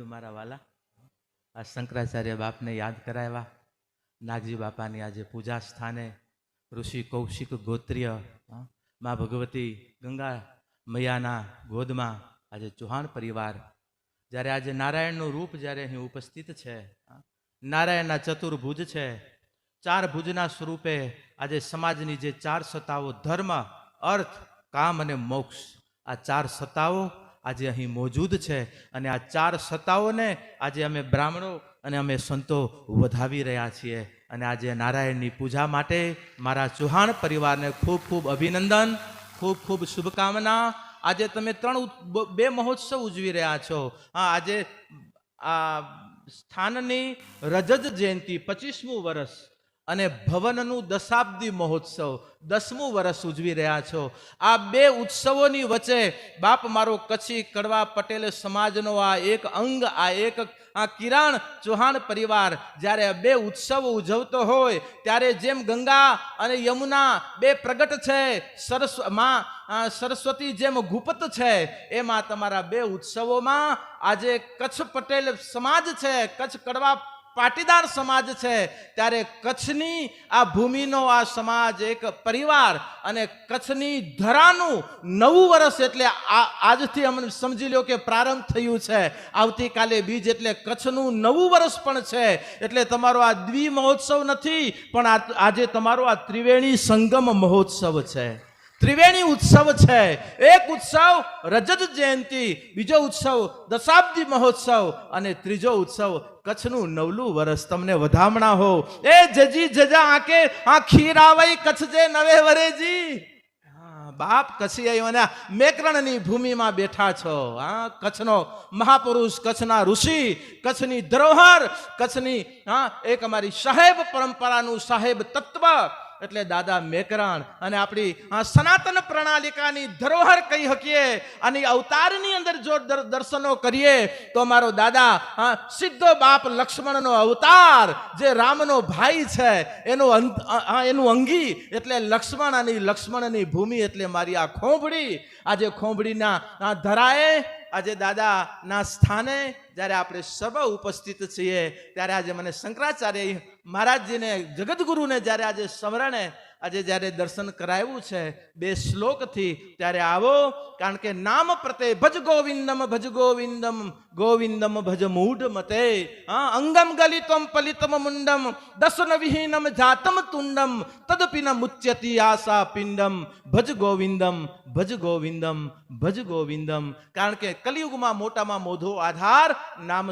તું મારા વાલા, આ શંકરાચાર્ય બાપને યાદ કરાવ્યા. નાગજી બાપાની આજે પૂજા સ્થાને ઋષિ કૌશિક ગોત્રીય મા ભગવતી ગંગા મૈયાના ગોદમાં આજે ચૌહાણ પરિવાર જ્યારે આજે નારાયણનું રૂપ જ્યારે અહીં ઉપસ્થિત છે, નારાયણના ચતુર્ભુજ છે, ચાર ભુજના સ્વરૂપે આજે સમાજની જે ચાર સત્તાઓ ધર્મ, અર્થ, કામ અને મોક્ષ, આ ચાર સત્તાઓ આજે અહીં મોજૂદ છે. અને આ ચાર સત્તાઓને આજે અમે બ્રાહ્મણો અને અમે સંતો વધાવી રહ્યા છીએ. અને આજે નારાયણની પૂજા માટે મારા ચૌહાણ પરિવારને ખૂબ ખૂબ અભિનંદન, ખૂબ ખૂબ શુભકામના. આજે તમે બે મહોત્સવ ઉજવી રહ્યા છો. આજે આ સ્થાનની રજત જયંતિ 25મું વર્ષ અને ભવનનું દશાબ્દી મહોત્સવ 10મું વર્ષ ઉજવી રહ્યા છો. આ બે ઉત્સવોની વચ્ચે બાપ મારો કચ્છી કડવા પટેલ સમાજનો આ એક અંગ, આ કિરણ ચૌહાણ પરિવાર જ્યારે બે ઉત્સવ ઉજવતો હોય ત્યારે જેમ ગંગા અને યમુના બે પ્રગટ છે, સરસ્વતી જેમ ગુપ્ત છે, એમાં તમારા બે ઉત્સવોમાં આજે કચ્છ પટેલ સમાજ છે, કચ્છ કડવા પાટીદાર સમાજ છે, ત્યારે કચ્છની આ ભૂમિનો આ સમાજ એક પરિવાર અને કચ્છની ધરાનું નવું વર્ષ એટલે આજથી અમને સમજી લો કે પ્રારંભ થયું છે. આવતીકાલે બીજ એટલે કચ્છનું નવું વર્ષ પણ છે. એટલે તમારો આ દ્વિ મહોત્સવ નથી, પણ આજે તમારો આ ત્રિવેણી સંગમ મહોત્સવ છે, ત્રિવેણી ઉત્સવ છે. એક ઉત્સવ રજત જયંતિ, બીજો ઉત્સવ દશાબ્દી મહોત્સવ અને ત્રીજો ઉત્સવ કચ્છનું નવલું વર્ષ. તમને વધામણા હો એ જજી જજા આકે આ ખીર આવઈ કચ્છ જે નવે વરેજી. બાપ કચ્છી આવ્યા મેકરણની ભૂમિમાં બેઠા છો. કચ્છનો મહાપુરુષ, કચ્છના ઋષિ, કચ્છની ધરોહર, કચ્છની એક અમારી સાહેબ પરંપરાનું સાહેબ તત્વ એટલે દાદા મેકરણ અને આપણી સનાતન પ્રણાલિકાની ધરોહર કહી શકીએ. અને અવતારની અંદર જો દર્શનો કરીએ તો અમારો દાદા સિદ્ધો બાપ લક્ષ્મણનો અવતાર, જે રામનો ભાઈ છે, એનું અંગી એટલે લક્ષ્મણ અને લક્ષ્મણની ભૂમિ એટલે મારી આ ખોંભડી. આજે ખોંભડીના ધરાએ આજે દાદાના સ્થાને જ્યારે આપણે સર્વ ઉપસ્થિત છીએ ત્યારે આજે મને શંકરાચાર્ય મહારાજજીને જગતગુરુને જ્યારે આજે સ્મરણે આજે જ્યારે દર્શન કરાવ્યું છે બે શ્લોકથી, ત્યારે આવો. કારણ કે નામ પ્રતે ભજ ગોવિંદમ ગોવિંદમ ભજ મૂઢ મતે અંગમ ગલિતમ પલિતમ મુંડમ દસન વિહીનમ જાતમ તુંડમ તદપિન મુચ્યતિ આશા પિંડમ ભજ ગોવિંદમ ભજ ગોવિંદમ ભજ ગોવિંદમ. કારણ કે કલિયુગમાં મોટામાં મોટો આધાર નામ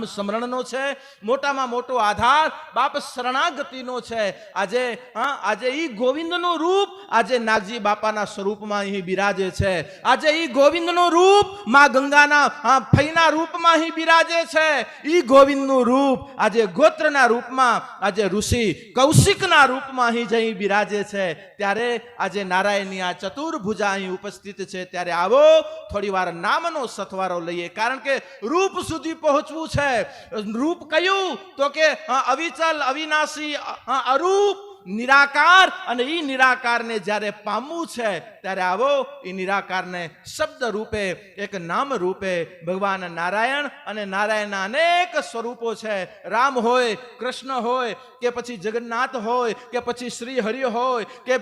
સ્મરણનો છે. મોટામાં મોટો આધાર બાપ શરણાગતિનો છે. આજે ઈ ગોવિંદનું રૂપ આજે નાગજી બાપાના સ્વરૂપમાં અહીં બિરાજે છે. આજે ઈ ગોવિંદનું રૂપ માં ગંગાના ફઈના રૂપમાં અહીં બિરાજે છે. ઈ ગોવિંદનું રૂપ આજે ગોત્રના રૂપમાં, આજે ઋષિ કૌશિકના રૂપમાં અહીં જઈ બિરાજે છે. ત્યારે આજે નારાયણની આ ચતુર્ભુજા અહીં ઉપસ્થિત છે. ત્યારે આવો થોડી વાર નામનો સથવારો લઈએ. કારણ કે રૂપ સુધી પહોંચવું છે. રૂપ કયું તો કે અવિચલ, અવિનાશી, અરૂપ, નિરાકાર. અને ઈ નિરાકારને જ્યારે પામવું છે ત્યારે આવો ઈ નિરાકારને શબ્દ રૂપે, એક નામ રૂપે ભગવાન નારાયણ અને નારાયણના અનેક સ્વરૂપો છે. રામ હોય, કૃષ્ણ હોય, કે પછી જગન્નાથ હોય, કે પછી શ્રી હરિ હોય, કે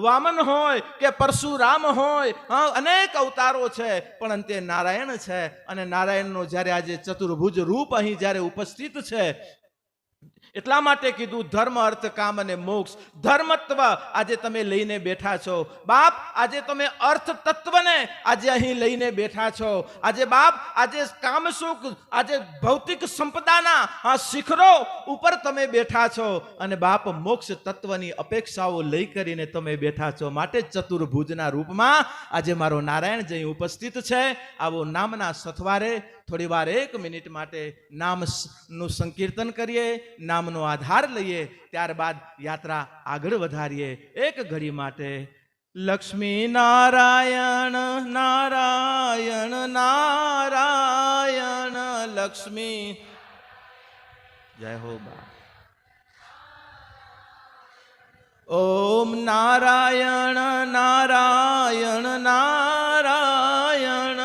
વામન હોય, કે પરશુરામ હોય, અનેક અવતારો છે, પણ અંતે નારાયણ છે. અને નારાયણનો જ્યારે આજે ચતુર્ભુજ રૂપ અહીં જ્યારે ઉપસ્થિત છે એટલા માટે કીધું ધર્મ, અર્થ, કામ અને મોક્ષ. ધર્મત્વ આજે તમે લઈને બેઠા છો બાપ. આજે તમે અર્થ તત્વને આજે અહીં લઈને બેઠા છો. આજે બાપ આજે કામ સુખ, આજે ભૌતિક સંપદાના શિખરો ઉપર તમે બેઠા છો. અને બાપ મોક્ષ તત્વની અપેક્ષાઓ લઈ કરીને તમે બેઠા છો. માટે ચતુર્ભુજના રૂપમાં આજે મારો નારાયણ જઈ ઉપસ્થિત છે. આવો નામના સથવારે થોડી વાર 1 મિનિટ માટે નામનું સંકીર્તન કરીએ, નામનો આધાર લઈએ, ત્યારબાદ યાત્રા આગળ વધારીએ. એક ઘડી માટે લક્ષ્મી નારાયણ નારાયણ નારાયણ લક્ષ્મી. જય હો બા. ઓમ નારાયણ નારાયણ નારાયણ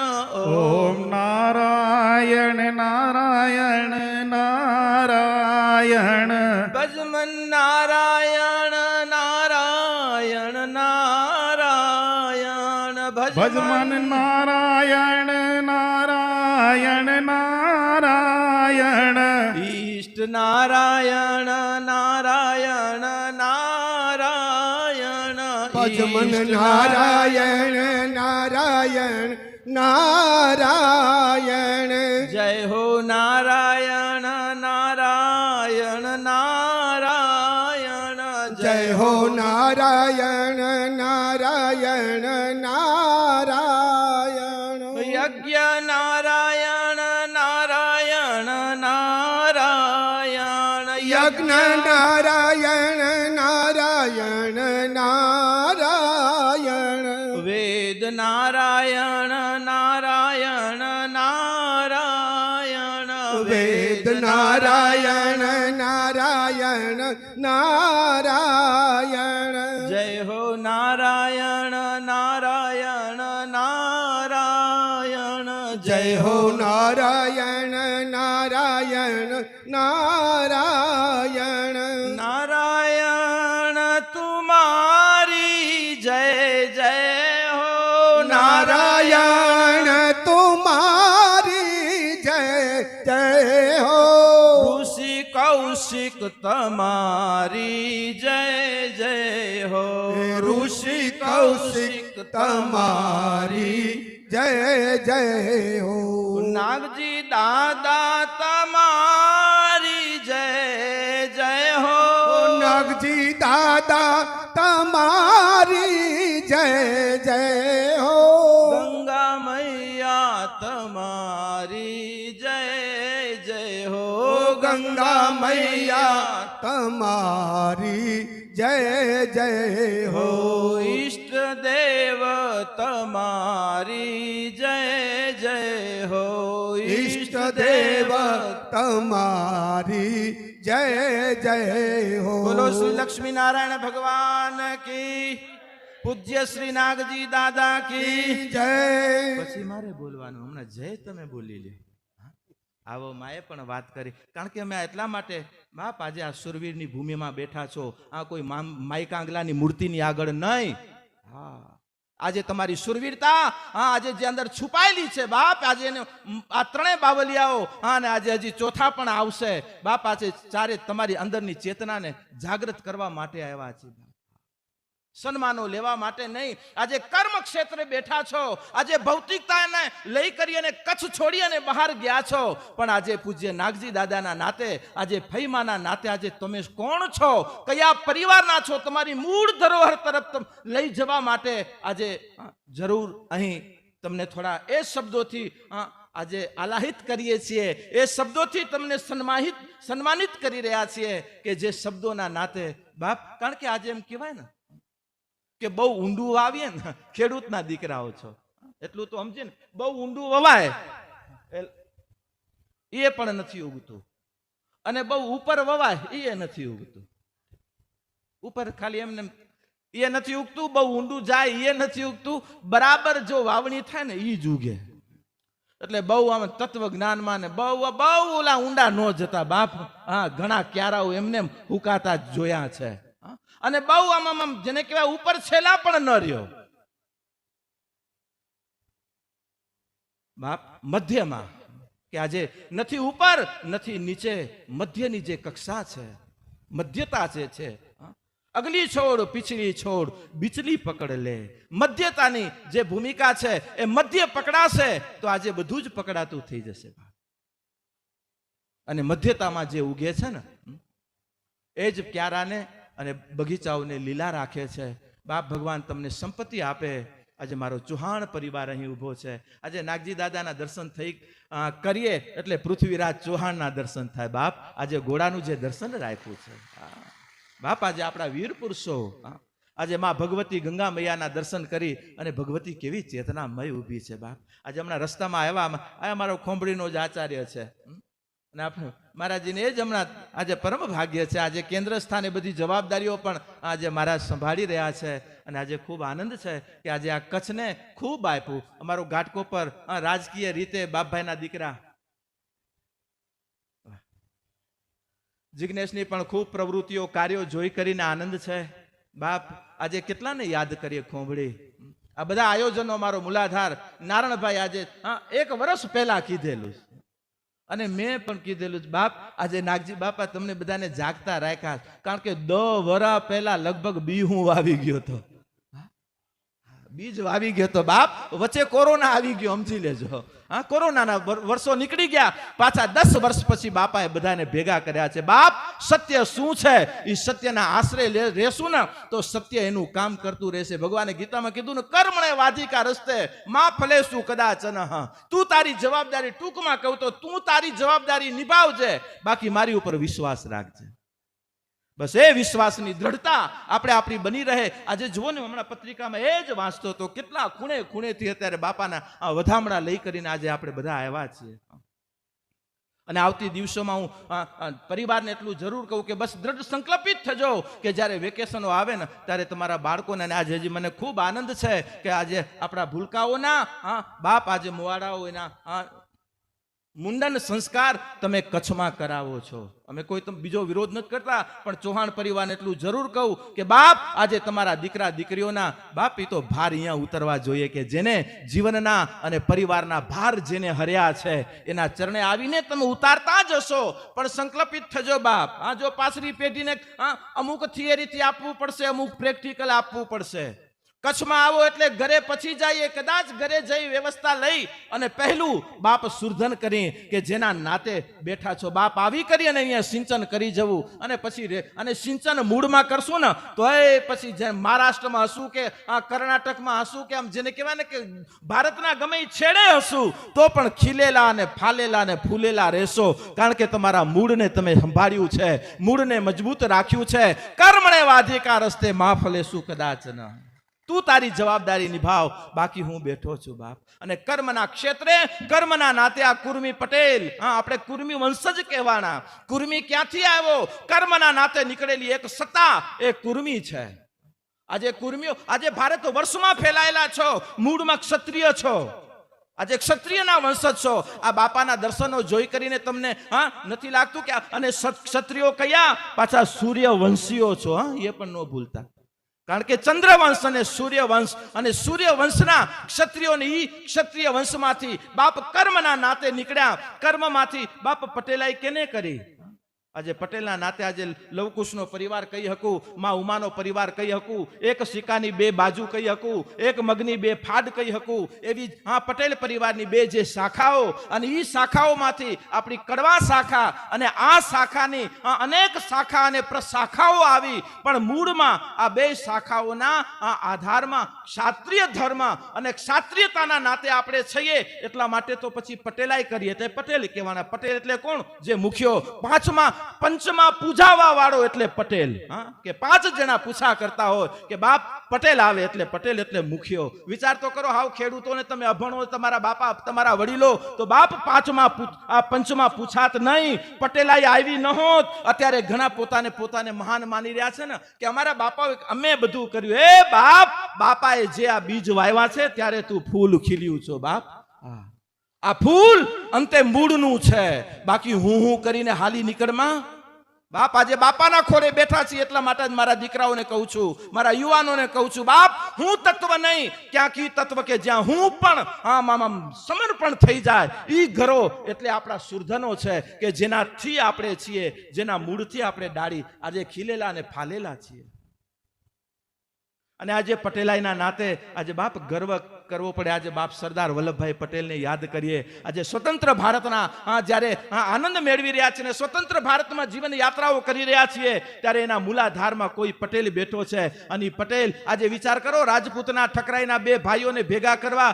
ઓમ નારાયણ નારાયણ નારાયણ નારાયણ ભજમન નારાયણ નારાયણ નારાયણ ભજમન નારાયણ નારાયણ નારાયણ ઈષ્ટ નારાયણ નારાયણ નારાયણ ભજમન ઈષ્ટ નારાયણ નારાયણ નારાયણ જય હો નારાયણ નારાયણ નારાયણ જય હો નારાયણ નારાયણ નારાયણ યજ્ઞ નારાયણ નારાયણ નારાયણ યજ્ઞ નારાયણ નારાયણ નારાયણ વેદ નારાયણ નારાયણ નારાયણ વેદ નારાયણ નારાયણ નારાયણ જય હો નારાયણ નારાયણ નારાયણ જય હો નારાયણ નારાયણ નારાયણ નારાયણ તુમારી જય જય હો નારાયણ તુમારી જય જય હો ઋષિ કૌશિક તમારી જય જય હો ઋષિ કૌશિક તમારી જય જય હો નાગજી દાદા તમારી જય જય હો નાગજી દાદા તમારી જય જય હો ગંગા મૈયા તમારી જય જય હો ગંગા મૈયા તમારી જય જય હો હો ઈષ્ટ દેવ તમારી જય જય હો ઈષ્ટ દેવ તમારી જય જય હો બોલો શ્રી લક્ષ્મી નારાયણ ભગવાન કી પૂજ્ય શ્રી નાગજી દાદા કી જય પછી મારે બોલવાનું હમણાં જય તમે બોલી લે આવો માએ પણ વાત કરી કારણ કે અમે એટલા માટે બાપ આજે આ સુરવીરની ભૂમિમાં બેઠા છો આ કોઈ માઈ કાંગલાની મૂર્તિની આગળ નહીં હા આજે તમારી સુરવીરતા હા આજે જે અંદર છુપાયેલી છે બાપ આજે એને આ ત્રણેય બાવલિયાઓ હા અને આજે હજી ચોથા પણ આવશે બાપ આજે ચારે તમારી અંદરની ચેતનાને જાગૃત કરવા માટે આવ્યા છે સન્માનો લેવા માટે નહીં આજે કર્મ ક્ષેત્રે બેઠા છો આજે ભૌતિકતાને લઈ કરી અને કચ્છ છોડી અને બહાર ગયા છો પણ આજે પૂજ્ય નાગજી દાદાના નાતે આજે ફઈમાના નાતે આજે તમે કોણ છો કયા પરિવારના છો તમારી મૂળ ધરોહર તરફ લઈ જવા માટે આજે જરૂર અહીં તમને થોડા એ શબ્દોથી આજે આલાહિત કરીએ છીએ એ શબ્દોથી તમને સન્માનિત કરી રહ્યા છીએ કે જે શબ્દોના નાતે બાપ કારણ કે આજે એમ કહેવાય ને કે બહુ ઊંડું વાવીએ ને ખેડૂતના દીકરાઓ છો એટલું તો સમજે ને બહુ ઊંડું વવાય એ પણ નથી ઉગતું અને બહુ ઉપર વવાય એ નથી ઉગતું ઉપર ખાલી એમને એ નથી ઉગતું બહુ ઊંડું જાય એ નથી ઉગતું બરાબર જો વાવણી થાય ને એ જ ઉગે એટલે બહુ આમ તત્વ જ્ઞાનમાં ને બહુ ઓલા ઊંડા ન જતા બાપ હા ઘણા ક્યારાઓ એમને હુકાતા જોયા છે અને બહુ આમ જેને કહેવાય ઉપર છેલ્લા પણ ન રહ્યો બાપ મધ્યમાં કે આજે નથી ઉપર નથી નીચે મધ્યની જે કક્ષા છે મધ્યતા જે છે અગલી છોડ પીછલી છોડ બીચલી પકડ લે મધ્યતાની જે ભૂમિકા છે એ મધ્ય પકડાશે તો આજે બધું જ પકડાતું થઈ જશે અને મધ્યતામાં જે ઉગે છે ને એ જ ક્યારાને અને બગીચાઓને લીલા રાખે છે બાપ ભગવાન તમને સંપત્તિ આપે આજે મારો ચૌહાણ પરિવાર અહીં ઊભો છે આજે નાગજી દાદાના દર્શન થઈ કરીએ એટલે પૃથ્વીરાજ ચૌહાણના દર્શન થાય બાપ આજે ઘોડાનું જે દર્શન રાખ્યું છે બાપ આજે આપણા વીર પુરુષો આજે માં ભગવતી ગંગા મૈયાના દર્શન કરી અને ભગવતી કેવી ચેતનામય ઊભી છે બાપ આજે હમણાં રસ્તામાં આવ્યા મારો ખોંભડીનો જ આચાર્ય છે અને આપણે મહારાજજીને એ જ હમણાં આજે પરમ ભાગ્ય છે આજે કેન્દ્ર સ્થાને બધી જવાબદારીઓ પણ આજે મહારાજ સંભાળી રહ્યા છે અને આજે ખૂબ આનંદ છે કે આજે આ કચ્છને ખૂબ આપ્યું અમારો ઘાટકોપર રાજકીય રીતે બાપભાઈના દીકરા જિજ્ઞેશની પણ ખૂબ પ્રવૃત્તિઓ કાર્યો જોઈ કરીને આનંદ છે બાપ. આજે કેટલાને યાદ કરીએ ખોંભળી. આ બધા આયોજનો મારો મૂલાધાર નારણભાઈ આજે 1 વર્ષ પહેલા કીધેલું છે. અને મેં પણ કીધેલું છે બાપ, આજે નાગજી બાપા તમને બધાને જાગતા રાખ્યા, કારણ કે 10 વર્ષ પહેલા લગભગ બી હું વાવી ગયો હતો. બીજ વાવી ગયો તો બાપ, વચ્ચે કોરોના આવી ગયો, સમજી લેજો. કોરોનાના વર્ષો નીકળી ગયા, પાછા 10 વર્ષ પછી બાપાએ બધાને ભેગા કર્યા છે. બાપ, સત્ય શું છે એ સત્યના આશરે રહેશું ને તો સત્ય એનું કામ કરતું રહેશે. ભગવાને ગીતામાં કીધું ને, કર્મણે વાધિકા રસ્તે માં ફલેશું કદાચન. તું તારી જવાબદારી, ટૂંકમાં કહું તો તું તારી જવાબદારી નિભાવજે, બાકી મારી ઉપર વિશ્વાસ રાખજે. બસ એ વિશ્વાસની દ્રઢતા આપણે આપણી બની રહે. આજે જુઓ ને, હમણાં પત્રિકામાં એ જ વાંચતો હતો, કેટલા ખૂણે ખૂણેથી અત્યારે બાપાના વધામણા લઈ કરીને આજે આપણે બધા આવ્યા છીએ. અને આવતી દિવસોમાં હું પરિવારને એટલું જરૂર કહું કે બસ દ્રઢ સંકલ્પિત થજો કે જ્યારે વેકેશનો આવે ને ત્યારે તમારા બાળકોને, અને આજે હજી મને ખૂબ આનંદ છે કે આજે આપણા ભૂલકાઓના બાપ, આજે મોવાડાઓ એના મુંડન સંસ્કાર તમે કચ્છમાં કરાવો છો. અમે કોઈ બીજો વિરોધ નથી કરતા, પણ ચૌહાણ પરિવારને એટલું જરૂર કહું કે બાપ, આજે તમારા દીકરા દીકરીઓના બાપ એ તો ભાર અહીંયા ઉતરવા જોઈએ કે જેને જીવનના અને પરિવારના ભાર જેને હર્યા છે એના ચરણે આવીને તમે ઉતારતા જ હશો. પણ સંકલ્પિત થજો બાપ. જો પાછલી પેઢીને અમુક થિયરીથી આપવું પડશે, અમુક પ્રેક્ટિકલ આપવું પડશે. કચ્છમાં આવો એટલે ઘરે પછી જઈએ, કદાચ ઘરે જઈ વ્યવસ્થા લઈ અને પહેલું બાપ સુરધન કરી કે જેના નાતે બેઠા છો બાપ, આવી કરી અને અહીંયા સિંચન કરી જવું. અને પછી અને સિંચન મૂળમાં કરશું ને તો એ પછી જેમ મહારાષ્ટ્રમાં હશું કે કર્ણાટકમાં હશું કે આમ જેને કહેવાય ને કે ભારતના ગમે છેડે હશું તો પણ ખીલેલા અને ફાલેલા અને ફૂલેલા રહેશો, કારણ કે તમારા મૂળને તમે સંભાળ્યું છે, મૂળને મજબૂત રાખ્યું છે. કર્મણે વાધિકા રસ્તે માં ફલેશું કદાચ ન. તું તારી જવાબદારી નિભાવ, બાકી હું બેઠો છું બાપ. અને કર્મના ક્ષેત્રે, કર્મના નાતે આ કુર્મી પટેલ, આપણે કુર્મી વંશજ કહેવાના. કુર્મી ક્યાંથી આવ્યો? કર્મના નાતે નીકળેલી એક સત્તા એ કુર્મી છે. આજે કુર્મીઓ, આજે ભારત વર્ષમાં ફેલાયેલા છો, મૂળમાં ક્ષત્રિય છો, આજે ક્ષત્રિયના વંશજ છો. આ બાપાના દર્શનો જોઈ કરીને તમને નથી લાગતું કે અને ક્ષત્રિયો કયા? પાછા સૂર્યવંશીઓ છો. એ પણ ન ભૂલતા, કારણ કે ચંદ્રવંશ અને સૂર્યવંશ, અને સૂર્યવંશના ક્ષત્રિયોની ક્ષત્રિય વંશમાંથી બાપ કર્મના નાતે નીકળ્યા. કર્મમાંથી બાપ પટેલાઈ કેને કરી? આજે પટેલના નાતે આજે લવકુશનો પરિવાર કહી શકું, માં ઉમાનો પરિવાર કહી શકું, એક સિક્કાની 2 બાજુ કહી શકું, એક મગની 2 ફાડ કહી શકું. એવી પટેલ પરિવારની 2 જે શાખાઓ, અને એ શાખાઓમાંથી આપણી કડવા શાખા અને આ શાખાની અનેક શાખા અને પ્રશાખાઓ આવી, પણ મૂળમાં આ 2 શાખાઓના આધારમાં ક્ષાત્રિય ધર્મ અને ક્ષાત્રિયતાના નાતે આપણે છીએ. એટલા માટે તો પછી પટેલાઈ કરીએ એટલે પટેલ કહેવાના. પટેલ એટલે કોણ? જે મુખ્યો, પંચમાં પૂજાવા વાળો એટલે પટેલ. કે 5 જણા પૂછા કરતા હોય કે બાપ પટેલ આવે એટલે પટેલ એટલે મુખ્યો. વિચાર તો કરો, હાવ ખેડૂતોને તમે અભણો, તમારા બાપા તમારા વડીલો, તો બાપ પંચમાં પૂછાત નહીં, પટેલાઈ આવી ન હોત. અત્યારે ઘણા પોતાને મહાન માની રહ્યા છે ને કે અમારા બાપાએ અમે બધું કર્યું. એ બાપ, બાપાએ જે આ બીજ વાવ્યા છે ત્યારે તું ફૂલ ખીલ્યું છો બાપ. આ ફૂલ અંતે મૂળનું છે, બાકી હું કરીને હાલી નીકળમાં બાપ. આજે બાપાના ખોરે બેઠા છીએ, એટલા માટે જ મારા દીકરાઓને કહું છું, મારા યુવાનોને કહું છું, બાપ હું તત્વ નહીં, ક્યાંક ઈ તત્વ કે જ્યાં હું પણ સમર્પણ થઈ જાય. ઈ ઘરો એટલે આપણા સુરધનો છે કે જેનાથી આપણે છીએ, જેના મૂળથી આપણે ડાળી આજે ખીલેલા અને ફાલેલા છીએ. અને આજે પટેલાઈના નાતે આજે બાપ ગર્વ કરવો પડે. આજે બાપ સરદાર વલ્લભભાઈ પટેલને યાદ કરીએ. આજે સ્વતંત્ર ભારતના જ્યારે આનંદ મેળવી રહ્યા છે ને સ્વતંત્ર ભારતમાં જીવન યાત્રાઓ કરી રહ્યા છીએ, ત્યારે એના મૂલાધારમાં કોઈ પટેલ બેઠો છે. અને પટેલ આજે વિચાર કરો, રાજપૂતના ઠકરાઈના 2 ભાઈઓને ભેગા કરવા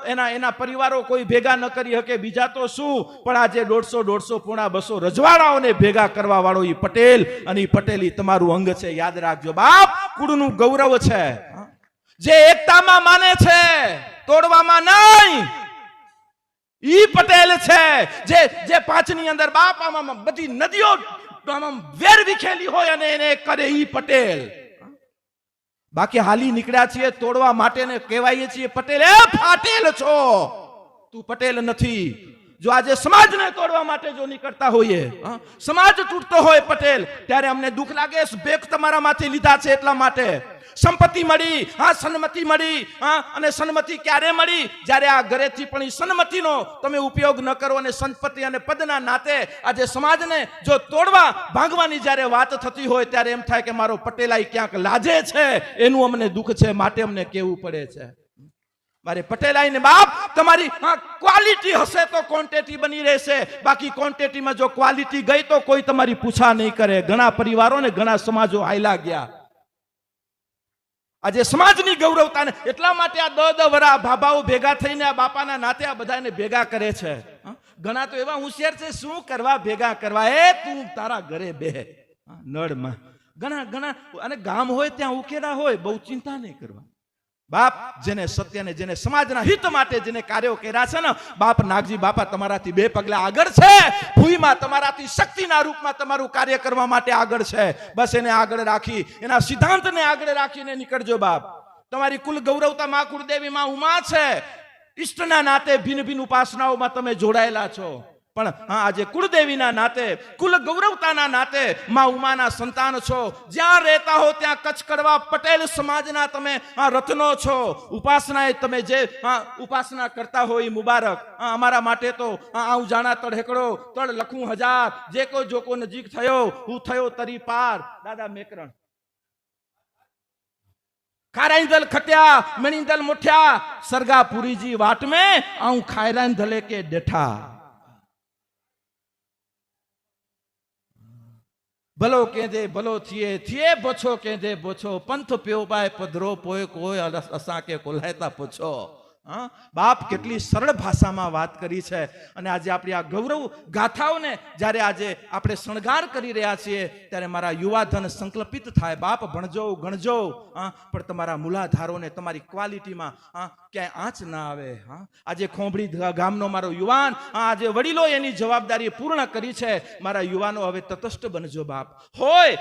એના પરિવારો કોઈ ભેગા ન કરી શકે, બીજા તો શું, પણ આજે 150 પોણા 200 રજવાડાઓને ભેગા કરવા વાળો ઈ પટેલ. અને ઈ પટેલ ઈ તમારું અંગ છે, યાદ રાખજો બાપ. કુળનું ગૌરવ છે, જે એકતામાં માને છે, તોડવામાં નહીં. ઈ પટેલ છે જે 5ની અંદર બાપ આમાં બધી નદીઓ વેર વિખેલી હોય અને એને કરે ઈ પટેલ. બાકી હાલી નીકળ્યા છીએ તોડવા માટે ને કહેવાય છીએ પટેલ. એ ફાટેલ છો, તું પટેલ નથી. જો આજે સમાજને તોડવા માટે જો નીકળતા હોઈએ, સમાજ તૂટતો હોય પટેલ, ત્યારે અમને દુઃખ લાગે. ભેખ તમારામાંથી લીધા છે એટલા માટે. સંપત્તિ મળી, સન્મતિ મળી, અને સન્મતિ ક્યારે મળી? જ્યારે આ ઘરેથી પણ એ સન્મતિનો તમે ઉપયોગ ન કરો અને સંપત્તિ અને પદના નાતે આજે સમાજને જો તોડવા ભાંગવાની જ્યારે વાત થતી હોય ત્યારે એમ થાય કે મારો પટેલાઈ ક્યાંક લાજે છે. એનું અમને દુઃખ છે, માટે અમને કહેવું પડે છે. મારે પટેલાઈ ને બાપ, તમારી ક્વોલિટી હશે તો ક્વોન્ટિટી બની રહેશે. બાકી ક્વોન્ટિટીમાં જો ક્વોલિટી ગઈ તો કોઈ તમારી પૂછા નહીં કરે. ઘણા પરિવારો ને ઘણા સમાજો હાયલા ગયા. આજે સમાજની ગૌરવતાને એટલા માટે આ દ વરા ભાભાઓ ભેગા થઈને આ બાપાના નાતે આ બધાને ભેગા કરે છે. ઘણા તો એવા હોશિયાર છે, શું કરવા ભેગા કરવા? એ તું તારા ઘરે બે નળમાં. ઘણા અને ગામ હોય ત્યાં ઉકેલા હોય, બહુ ચિંતા નહીં કરવા. બાપ, જેને સત્યને, જેને સમાજના હિત માટે જેને કાર્યો કર્યા છે ને, બાપ નાગજી બાપા તમારાથી 2 પગલા આગળ છે. ભૂઈમાં તમારાથી શક્તિના રૂપમાં તમારું કાર્ય કરવા માટે આગળ છે. બસ એને આગળ રાખી, એના સિદ્ધાંતને આગળ રાખીને નીકળજો બાપ. તમારી કુલ ગૌરવતા માં કુળદેવી માં ઉમા છે. ઈષ્ટના નાતે ભિન્ન ભિન્ન ઉપાસનાઓમાં તમે જોડાયેલા છો. પણ આજે કુળદેવીના નાતે, કુલ ગૌરવતાના નાતે માં ઉમાના સંતાન છો. જ્યાં રહેતા હો ત્યાં કચ્છ કડવા પટેલ સમાજના તમે રત્નો છો. ઉપાસનાએ તમે જે ઉપાસના કરતા હોય એ મુબારક. અમારા માટે તો આવું જાણા તળ હેકડો, તળ લખું 1000, જે કોઈ જોકો નજીક થયો, હું થયો તરી પાર. દાદા મેકરણ ખારાઈંદલ ખટ્યા, મણીંદલ મુઠ્યા, સરગાપુરીજી વાટ में આવું ખાયરાઈંદલે કે ડેઠા. ભલો કેદે ભલો થિયે બોછો કેદે બોછો, પંથ પ્યો બાય પધરો પોય કોઈ અસા કે કોલ્હેતા પૂછો. બાપ, કેટલી સરળ ભાષામાં વાત કરી છે. અને આજે આપણી આ ગૌરવ ગાથાઓને જ્યારે આજે આપણે શણગાર કરી રહ્યા છીએ ત્યારે મારા યુવાધન સંકલ્પિત થાય. બાપ, ભણજો ગણજો, પણ તમારા મૂલાધારોને તમારી ક્વોલિટીમાં ક્યાંય આંચ ના આવે. આજે ખોંભળી ગામનો મારો યુવાન, આજે વડીલો એની જવાબદારી પૂર્ણ કરી છે. મારા યુવાનો હવે તટસ્થ બનજો બાપ. હોય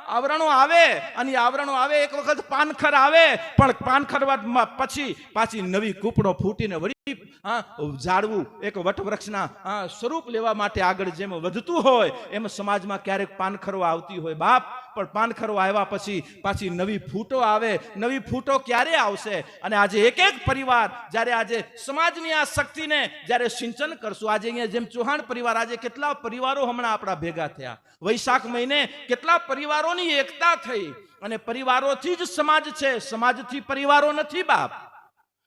આવરણો આવે, અને આવરણો આવે, એક વખત પાનખર આવે, પણ પાનખર પછી પાછી નવી કૂપડો ફૂટીને વળી ઝાડવું એક વટવૃક્ષના સ્વરૂપ લેવા માટે આગળ જેમ વધતું હોય એમ સમાજમાં ક્યારેક પાનખરો આવતી હોય બાપ. પણ પાનખરો આવ્યા પછી પાછી નવી ફૂટો આવે. નવી ફૂટો ક્યારે આવશે? અને આજે એક એક પરિવાર જ્યારે આજે સમાજની આ શક્તિને જ્યારે સિંચન કરશું, આજે અહીંયા જેમ ચૌહાણ પરિવાર, આજે કેટલા પરિવારો હમણાં આપણા ભેગા થયા. વૈશાખ મહિને કેટલા પરિવારોની એકતા થઈ. અને પરિવારોથી જ સમાજ છે, સમાજથી પરિવારો નથી બાપ.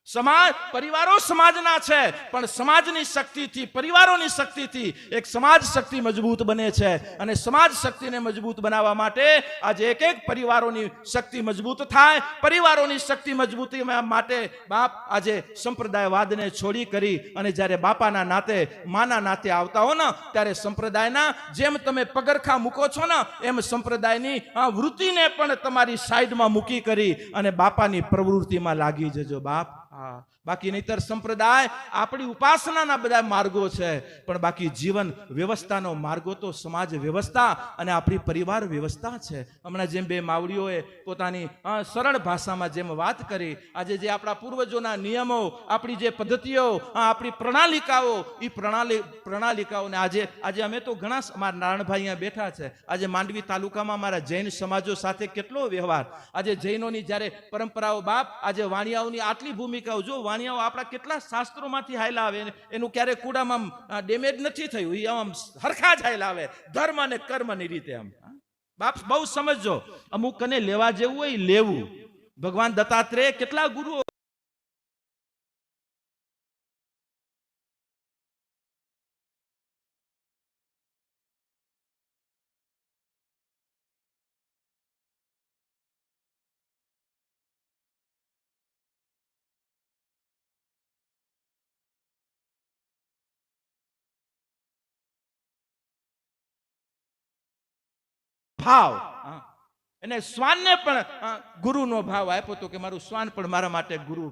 સમાજ, પરિવારો સમાજના છે, પણ સમાજની શક્તિથી, પરિવારોની શક્તિથી એક સમાજ શક્તિ મજબૂત બને છે. અને સમાજ શક્તિને મજબૂત બનાવવા માટે આજે એક એક પરિવારોની શક્તિ મજબૂત થાય. પરિવારોની શક્તિ મજબૂતી માટે બાપ આજે સંપ્રદાયવાદને છોડી કરી અને જ્યારે બાપાના નાતે, માના નાતે આવતા હો ને, ત્યારે સંપ્રદાયના જેમ તમે પગરખા મૂકો છો ને, એમ સંપ્રદાયની વૃત્તિને પણ તમારી સાઈડમાં મૂકી કરી અને બાપાની પ્રવૃત્તિમાં લાગી જજો બાપ. બાકી નહીતર સંપ્રદાય આપણી ઉપાસનાના બધા માર્ગો છે, પણ બાકી જીવન વ્યવસ્થાનો માર્ગો તો સમાજ વ્યવસ્થા અને આપણી પરિવાર વ્યવસ્થા છે. હમણાં જેમ 2 માવડીઓએ પોતાની સરળ ભાષામાં જેમ વાત કરી, આજે જે આપણા પૂર્વજોના નિયમો, આપણી જે પદ્ધતિઓ, આપણી પ્રણાલિકાઓ, એ પ્રણાલિકાઓને આજે અમે તો ઘણા, અમારા નારણભાઈ અહીંયા બેઠા છે, આજે માંડવી તાલુકામાં મારા જૈન સમાજો સાથે કેટલો વ્યવહાર. આજે જૈનોની જ્યારે પરંપરાઓ બાપ, આજે વાણિયાઓની આટલી ભૂમિકાઓ, જો વાણિયાઓ આપણા કેટલા શાસ્ત્રોમાંથી હાયલા આવે, એનું ક્યારે કુડામાં ડેમેજ નથી થયું, એ આમ હરખા જ હાયલા આવે ધર્મ અને કર્મની રીતે. આમ બાપ બહુ સમજજો, અમુક કને લેવા જેવું હોય લેવું. ભગવાન દત્તાત્રેય કેટલા ગુરુઓ ભાવ, એને શ્વાનને પણ ગુરુનો ભાવ આપ્યો હતો કે મારું શ્વાન પણ મારા માટે ગુરુ.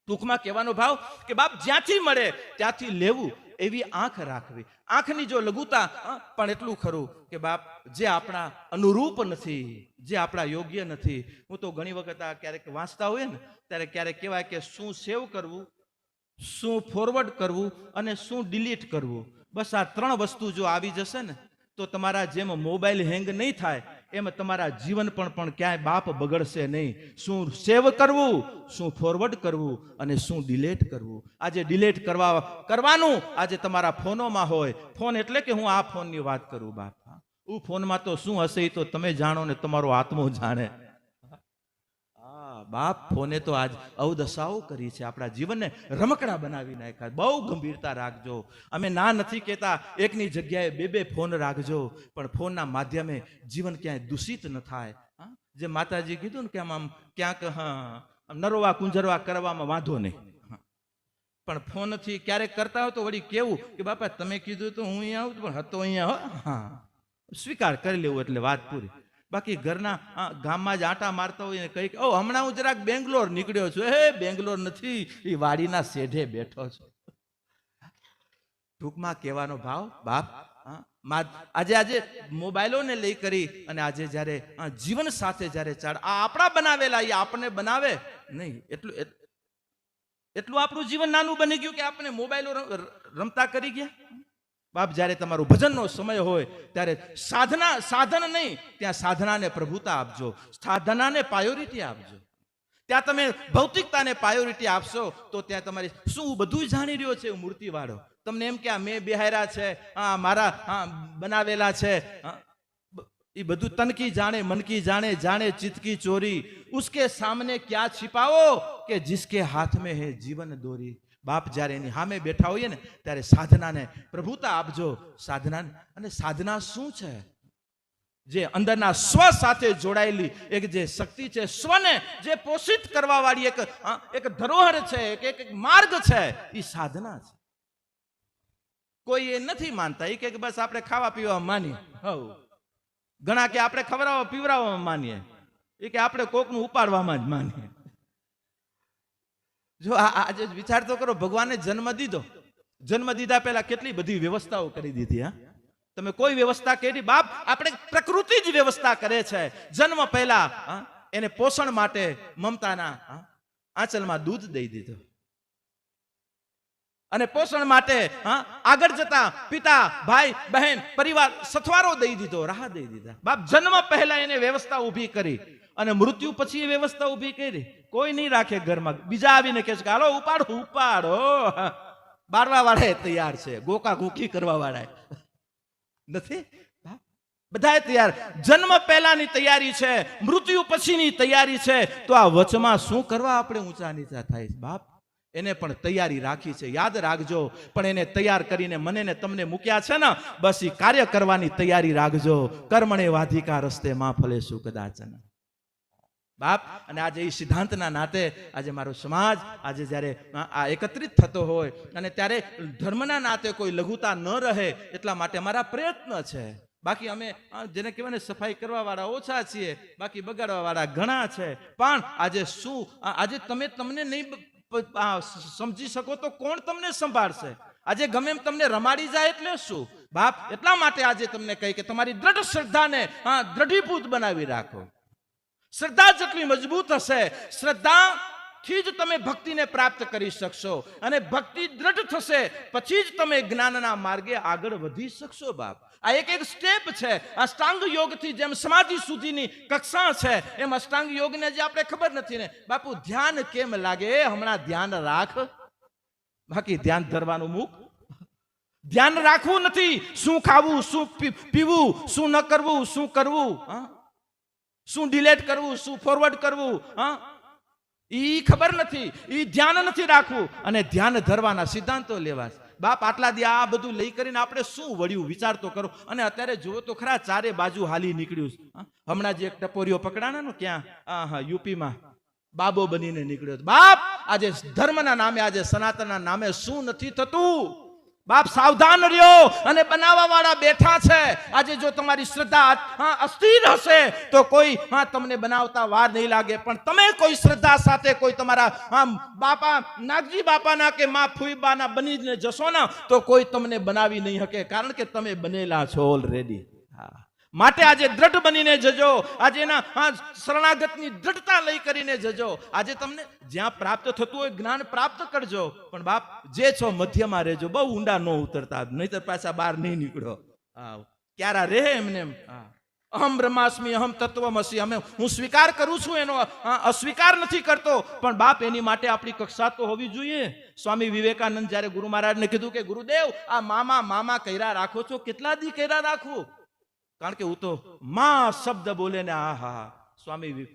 ટૂંકમાં કહેવાનો ભાવ કે બાપ જ્યાંથી મળે ત્યાંથી લેવું, એવી આંખ રાખવી. આંખની જો લઘુતા પણ એટલું ખરું કે બાપ જે આપણા અનુરૂપ નથી, જે આપણા યોગ્ય નથી. હું તો ઘણી વખત ક્યારેક વાંચતા હોય ને ત્યારે ક્યારેક કહેવાય કે શું સેવ કરવું, શું ફોરવર્ડ કરવું અને શું ડિલીટ કરવું. બસ આ 3 વસ્તુ જો આવી જશે ને તો તમારા જેમ મોબાઈલ હેંગ નહીં થાય એમ તમારા જીવન પણ ક્યાંય બાપ બગડશે નહીં. શું સેવ કરવું, શું ફોરવર્ડ કરવું અને શું ડિલીટ કરવું. આજે ડિલીટ કરવાનું આજે તમારા ફોનોમાં હોય. ફોન એટલે કે હું આ ફોનની વાત કરું બાપ. ફોનમાં તો શું હશે એ તો તમે જાણો ને તમારો આત્મો જાણે. બાપ ફોને તો આજ અવદશાઓ કરી છે, આપણા જીવનને રમકડા બનાવી નાખ્યા. બહુ ગંભીરતા રાખજો. અમે ના નથી કહેતા એકની જગ્યાએ 2 ફોન રાખજો, પણ ફોનના માધ્યમે જીવન ક્યાંય દૂષિત ન થાય. જે માતાજી કીધું ને કે આમ ક્યાંક નરોવા કુંજરવા કરવામાં વાંધો નહીં, પણ ફોનથી ક્યારેક કરતા હોય તો વળી કેવું કે બાપા તમે કીધું તો હું અહીંયા આવું પણ હતો અહીંયા. સ્વીકાર કરી લેવું એટલે વાત પૂરી. બાકી ઘરના ગામમાં જ આટા મારતા હોય ને કઈક હમણાં હું જરાક બેંગ્લોર નીકળ્યો છું. બેંગ્લોર નથી, એ વાડીના શેઢે બેઠો છું. ટૂંકમાં કહેવાનો ભાવ બાપ આજે મોબાઈલોને લઈ કરી અને આજે જ્યારે જીવન સાથે જ્યારે ચાડ આપણા બનાવેલા એ આપણને બનાવે નહીં. એટલું આપણું જીવન નાનું બની ગયું કે આપણે મોબાઈલો રમતા કરી ગયા. બાપ જ્યારે તમારું ભજનનો સમય હોય ત્યારે સાધન નહીં, ત્યાં સાધનાને પ્રભુતા આપજો, સાધનાને પ્રાયોરિટી આપજો. ત્યાં તમે ભૌતિકતાને પ્રાયોરિટી આપશો તો ત્યાં તમારી શું બધું જાણી રહ્યો છે મૂર્તિવાળો. તમને એમ કે આ મેં બિહાર્યા છે, મારા બનાવેલા છે, એ બધું તન કી જાણે મન કી જાણે, જાણે ચિત્ત કી ચોરી, ઉસકે સામને ક્યાં छिपाओ કે जिसके हाथ में है जीवन दोरी. બાપ જ્યારે એની સામે બેઠા હોઈએ ને ત્યારે સાધનાને પ્રભુતા આપજો. સાધના શું છે? જે અંદરના સ્વ સાથે જોડાયેલી એક જે શક્તિ છે, સ્વને જે પોષિત કરવા વાળી એક ધરોહર છે, એક માર્ગ છે, એ સાધના છે. કોઈ એ નથી માનતા એ કે બસ આપણે ખાવા પીવા માનીએ. ઘણા કે આપણે ખવડાવવા પીવડાવવામાં માનીએ, એ કે આપણે કોકનું ઉપાડવામાં જ માનીએ. જો આજે વિચાર તો કરો, ભગવાને જન્મ દીધા પહેલા કેટલી બધી વ્યવસ્થાઓ કરી દીધી. તમે કોઈ વ્યવસ્થા કરી? બાપ આપણે પ્રકૃતિ જ વ્યવસ્થા કરે છે. જન્મ પહેલા એને પોષણ માટે મમતાના આંચલમાં દૂધ દઈ દીધું અને પોષણ માટે આગળ જતા પિતા ભાઈ બહેન પરિવાર સથવારો દઈ દીધો, રાહ દઈ દીધા. બાપ જન્મ પહેલા એને વ્યવસ્થા ઊભી કરી અને મૃત્યુ પછી એ વ્યવસ્થા ઊભી કરી. કોઈ નહીં રાખે ઘરમાં, બીજા આવીને કહે છે કે હાલો ઉપાડો. બારવા વાળા તૈયાર છે, ગોકા ગોકી કરવા વાળા નથી. બધા તૈયાર. જન્મ પહેલાની તૈયારી છે, મૃત્યુ પછીની તૈયારી છે. તો આ વચમાં શું કરવા આપણે ઊંચા નીચા થાય? બાપ એને પણ તૈયારી રાખી છે, યાદ રાખજો. પણ એને તૈયાર કરીને મને ને તમને મૂક્યા છે ને, બસ એ કાર્ય કરવાની તૈયારી રાખજો. કર્મણે વાધિકા રસ્તે માં ફલેશું કદાચન. બાપ અને આજે એ સિદ્ધાંતના નાતે આજે મારો સમાજ આજે જ્યારે આ એકત્રિત થતો હોય અને ત્યારે ધર્મના નાતે કોઈ લઘુતા ન રહે એટલા માટે અમારા પ્રયત્ન છે. બાકી અમે જેને કહેવાય ને સફાઈ કરવા વાળા ઓછા છીએ, બાકી બગાડવા વાળા ઘણા છે. પણ આજે શું આજે તમને નહીં સમજી શકો તો કોણ તમને સંભાળશે? આજે ગમે એમ તમને રમાડી જાય એટલે શું? બાપ એટલા માટે આજે તમને કહી કે તમારી દ્રઢ શ્રદ્ધાને દ્રઢીભૂત બનાવી રાખો. શ્રદ્ધા જેટલી મજબૂત હશે, શ્રદ્ધાથી જ તમે ભક્તિને પ્રાપ્ત કરી શકશો અને ભક્તિ દ્રઢ થશે પછી જ તમે જ્ઞાનના માર્ગે આગળ વધી શકશો. બાપ આ એક સ્ટેપ છે. અષ્ટાંગ યોગથી જેમ સમાધિ સુધીની કક્ષા છે, એમ અષ્ટાંગ યોગને જે આપણે ખબર નથી ને બાપુ ધ્યાન કેમ લાગે, હમણાં ધ્યાન રાખ. બાકી ધ્યાન ધરવાનું મૂક. ધ્યાન રાખવું નથી. શું ખાવું, શું પીવું, શું ન કરવું, શું કરવું, શું ડિલેટ કરવું, શું ફોરવર્ડ કરવું, ઈ ખબર નથી. ઈ ધ્યાન નથી રાખવું અને ધ્યાન ધરવાના સિદ્ધાંતો લેવા. બાપ આટલા દી આ બધું લઈ કરીને આપણે શું વળ્યું વિચાર તો કરો. અને અત્યારે જુઓ તો ખરા, ચારે બાજુ હાલી નીકળ્યું. હમણાં જે એક ટપોરીઓ પકડાના ક્યાં યુપીમાં બાબો બનીને નીકળ્યો. બાપ આજે ધર્મના નામે, આજે સનાતનના નામે શું નથી થતું? બાપ સાવધાન રહ્યો. અને બનાવવા વાળા બેઠા છે. આજે જો તમારી શ્રદ્ધા અસ્થિર હશે તો કોઈ તમને બનાવતા વાર નહીં લાગે. પણ તમે કોઈ શ્રદ્ધા સાથે કોઈ તમારા બાપા નાગજી બાપાના કે મા ફુઈબાના બનીને જશો ને તો કોઈ તમને બનાવી નહીં શકે, કારણ કે તમે બનેલા છો ઓલરેડી. માટે આજે દ્રઢ બનીને જજો, આજે એના શરણાગતની દ્રઢતા લઈ કરીને જજો. આજે તમને જ્યાં પ્રાપ્ત થતું હોય જ્ઞાન પ્રાપ્ત કરજો, પણ બાપ જે છો મધ્યમાં રહેજો, બહુ ઊંડા ન ઉતરતા, નહીતર પાછા બહાર નહીં નીકળો. ક્યારા રહે એમને એમ. અહમ બ્રહ્માસ્મિ અહમ તત્વમસી, હું સ્વીકાર કરું છું, એનો અસ્વીકાર નથી કરતો, પણ બાપ એની માટે આપણી કક્ષા તો હોવી જોઈએ. સ્વામી વિવેકાનંદ જ્યારે ગુરુ મહારાજને કીધું કે ગુરુદેવ આ મામા મામા કર્યા રાખો છો, કેટલા દી કર્યા રાખું? કારણ કે હું તો માં શબ્દ બોલે ને આહા. સ્વામી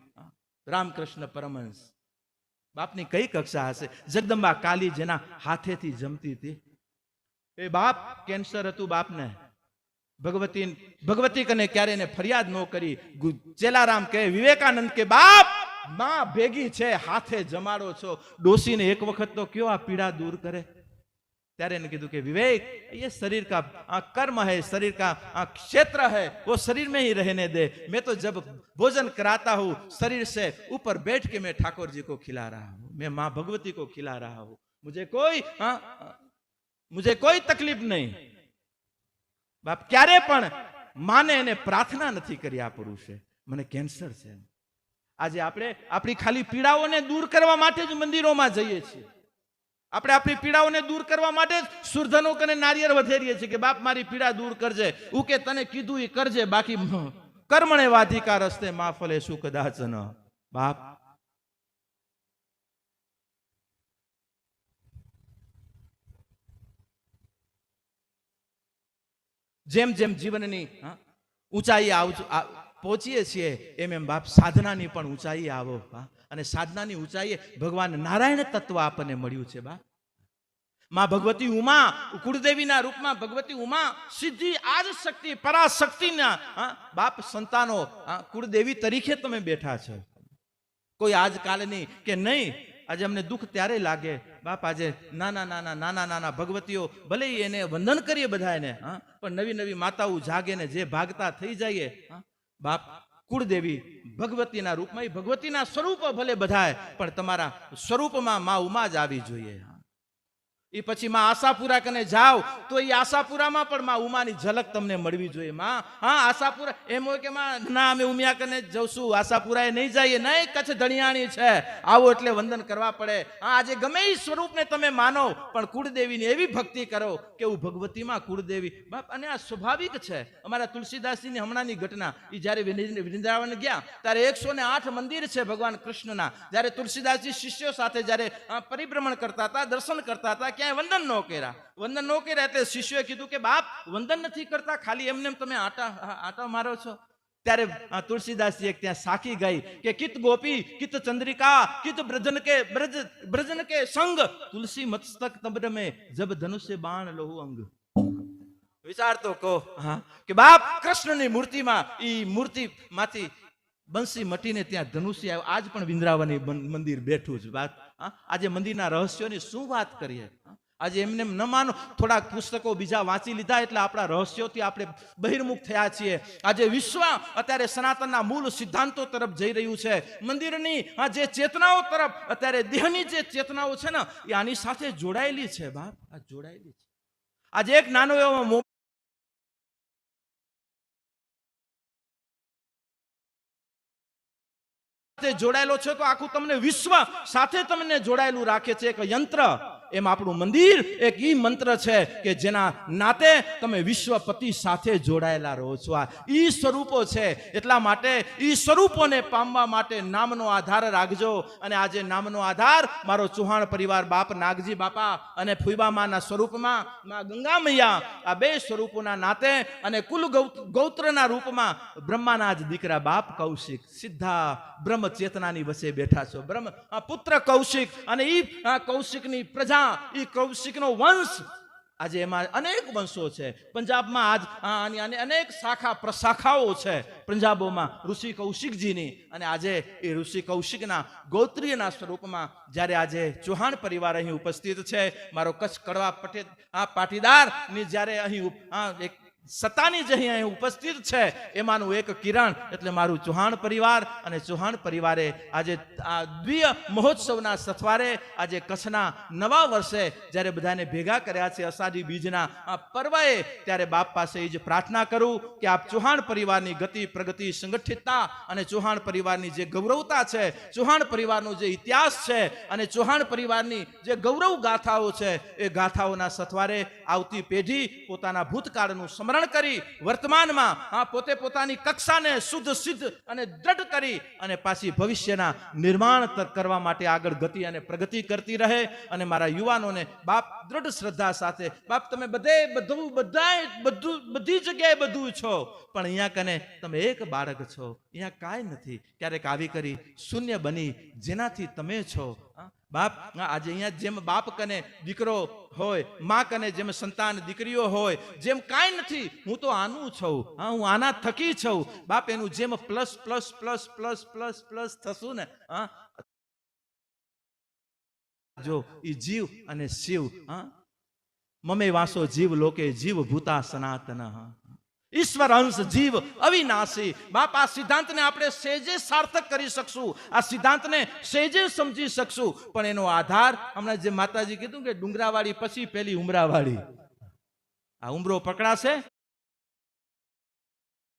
રામકૃષ્ણ પરમહંસ બાપની કઈ કક્ષા હશે? જગદંબા કાલી જેના હાથેથી જમતી હતી, એ બાપ કેન્સર હતું બાપને, ભગવતી કને ક્યારે એને ફરિયાદ ન કરી. ચેલારામ કહે વિવેકાનંદ કે બાપ માં ભેગી છે, હાથે જમાડો છો, ડોસીને એક વખત તો કયો આ પીડા દૂર કરે. ત્યારે એને કીધું કે વિવેક ये शरीर का कर्म है, शरीर का क्षेत्र है, वो शरीर में ही रहने दे. मैं तो जब भोजन कराता हूँ शरीर से ऊपर बैठ के मैं ठाकुर जी को खिला रहा हूँ, मैं माँ भगवती को खिला रहा हूँ, मुझे कोई तकलीफ नहीं. બાપ ક્યારે પણ માને એને પ્રાર્થના નથી કરી આ પુરુષે મને કેન્સર છે. આજે આપણે આપણી ખાલી પીડાઓને દૂર કરવા માટે જ મંદિરોમાં જઈએ છીએ. આપણે આપણી પીડાઓને દૂર કરવા માટે જ સુરધનો કને નારિયેળ વધેરીએ છીએ કે બાપ મારી પીડા દૂર કરજે. ઉકે તને કીધું એ કરજે, બાકી કર્મણે વાધિકા રસ્તે મા ફલે શું કદાચ ન. બાપ જેમ જેમ જીવનની ઊંચાઈ પહોંચીએ છીએ એમ એમ બાપ સાધનાની પણ ઊંચાઈ આવો. અને સાધનાની ઊંચાઈએ ભગવાન નારાયણ તત્વ આપણને મળ્યું છે. બાપ માં ભગવતી ઉમા, કુળદેવીના રૂપમાં ભગવતી ઉમા સિદ્ધિ આદ શક્તિ પરાશક્તિના બાપ સંતાનો કુળદેવી તરીકે તમે બેઠા છો. કોઈ આજકાલની કે નહીં, આજે અમને દુઃખ ત્યારે લાગે બાપ, આજે નાના ભગવતીઓ ભલે એને વંદન કરીએ બધાને, પણ નવી નવી માતાઓ જાગે ને જે ભાગતા થઈ જઈએ બાપ, કુળદેવી ભગવતીના રૂપમાં, ભગવતીના સ્વરૂપ ભલે બધાય, પણ તમારા સ્વરૂપમાં મા ઉમા જ આવી જોઈએ. એ પછી માં આશાપુરા કને જાઓ તો એ આશાપુરામાં પણ માં ઉમાની ઝલક તમને મળવી જોઈએ. માં આશાપુરા એમ હોય કે માં ના અમે ઉમિયા કને જવશું, આશાપુરાએ નહીં જઈએ, નહીં કચ્છ ધણિયાણી છે આવો એટલે વંદન કરવા પડે. આજે ગમે એ સ્વરૂપને તમે માનો, પણ કુળદેવીની એવી ભક્તિ કરો કે હું ભગવતીમાં કુળદેવી બાપ. અને આ સ્વાભાવિક છે. અમારા તુલસીદાસજીની હમણાંની ઘટના, એ જ્યારે વૃંદાવન ગયા ત્યારે 108 મંદિર છે ભગવાન કૃષ્ણના. જ્યારે તુલસીદાસજી શિષ્યો સાથે જ્યારે પરિભ્રમણ કરતા હતા, દર્શન કરતા હતા, ક્યાંય વંદન ન કર્યા એટલે શિષ્યોએ કીધું કે બાપ વંદન નથી કરતા, ખાલી એમને તમે આટા મારો છો. ત્યારે તુલસીદાસજી ત્યાં સાખી ગઈ કે કિત ગોપી કિત ચંદ્રિકા કિત બ્રજન કે સંગ, તુલસી મસ્તક તબ્ર में जब धनुष से बाण लोहु अंग. વિચાર તો કહો કે બાપ કૃષ્ણની મૂર્તિમાં ઈ મૂર્તિ માંથી બંસી મટીને ત્યાં ધનુષ્ય આવ્યો. આજ પણ વિંદ્રાવની મંદિર બેઠું છે. વાત આજે મંદિરના રહસ્યોની શું વાત કરીએ. આજે એમને ન માનો, થોડાક પુસ્તકો બીજા વાંચી લીધા એટલે આપણા રહસ્યોથી આપણે બહિર્મુખ થયા છીએ. આજે વિશ્વ અત્યારે સનાતનના મૂળ સિદ્ધાંતો તરફ જઈ રહ્યું છે. મંદિરની જે ચેતનાઓ તરફ, અત્યારે દેહની જે ચેતનાઓ છે ને એ આની સાથે જોડાયેલી છે. બાપ આ જોડાયેલી છે. આજે એક નાનો એવો જોડાયેલો છે તો આખું તમને વિશ્વ સાથે તમને જોડાયેલું રાખે છે. એક યંત્ર, એમ આપણું મંદિર એક ઈ મંત્ર છે કે જેના નાતે તમે વિશ્વપતિ સાથે જોડાયેલા રહો છો. આ ઈ સ્વરૂપો છે. એટલા માટે ઈ સ્વરૂપોને પામવા માટે નામનો આધાર રાખજો. અને આજે નામનો આધાર મારો ચૌહાણ પરિવાર, બાપ નાગજી બાપા અને ફુઈબામાના સ્વરૂપમાં માં ગંગા મૈયા, આ બે સ્વરૂપોના નાતે અને કુલ ગૌત્રના રૂપમાં બ્રહ્માના જ દીકરા બાપ કૌશિક સીધા બ્રહ્મ ચેતનાની વચ્ચે બેઠા છો. બ્રહ્મ પુત્ર કૌશિક અને ઈ કૌશિકની પ્રજા, ઈ કૌશિકનો વંશ. આજે એમાં અનેક વંશો છે. પંજાબમાં આજ અનેક શાખા પ્રશાખાઓ છે પંજાબોમાં ઋષિ કૌશિકજીની. અને આજે એ ઋષિ કૌશિકના ગોત્રીયના સ્વરૂપમાં જ્યારે આજે ચૌહાણ પરિવાર અહીં ઉપસ્થિત છે, મારો કચ્છ કડવા પાટીદાર ની જ્યારે અહીં એક સત્તાની જે અહીંયા ઉપસ્થિત છે એમાંનું એક કિરણ એટલે મારું ચૌહાણ પરિવાર. અને ચૌહાણ પરિવારે આજે આ દ્વિય મહોત્સવના સથવારે આજે કચ્છના નવા વર્ષે જ્યારે બધાને ભેગા કર્યા છે અષાઢી બીજના આ પર્વએ, ત્યારે બાપ પાસે એ જ પ્રાર્થના કરું કે આપ ચૌહાણ પરિવારની ગતિ પ્રગતિ સંગઠિતતા અને ચૌહાણ પરિવારની જે ગૌરવતા છે, ચૌહાણ પરિવારનો જે ઇતિહાસ છે અને ચૌહાણ પરિવારની જે ગૌરવ ગાથાઓ છે એ ગાથાઓના સથવારે આવતી પેઢી પોતાના ભૂતકાળનું સ્મરણ કરી વર્તમાનમાં પોતે પોતાની કક્ષાને શુદ્ધ સિદ્ધ અને દ્રઢ કરી અને પાછી ભવિષ્યના નિર્માણ કરવા માટે આગળ ગતિ અને પ્રગતિ કરતી રહે. અને મારા યુવાનોને બાપ દ્રઢ શ્રદ્ધા સાથે, બાપ તમે બધી જગ્યાએ બધું છો, પણ અહીંયા કને તમે એક બાળક છો, અહીંયા કાંઈ નથી. ક્યારેક આવી કરી શૂન્ય બની જેનાથી તમે છો. બાપ આજે અહીંયા જેમ બાપ કને દીકરો હોય, માં કને જેમ સંતાન દીકરીઓ હોય, જેમ કાંઈ નથી, હું તો આનું છું, હું આના થકી છું. બાપ એનું જેમ plus plus plus plus plus plus થશું ને, જો એ જીવ અને શિવ, મમે વાસો જીવ લોકે જીવ ભૂતા સનાતન, ઈશ્વર અંશ જીવ અવિનાશી. બાપ આ સિદ્ધાંતને આપણે સહેજે સાર્થક કરી શકશું, આ સિદ્ધાંતને સહેજે સમજી શકશું, પણ એનો આધાર હમણાં જે માતાજી કીધું કે ડુંગરાવાળી પછી પેલી ઉમરાવાળી. આ ઉમરો પકડાશે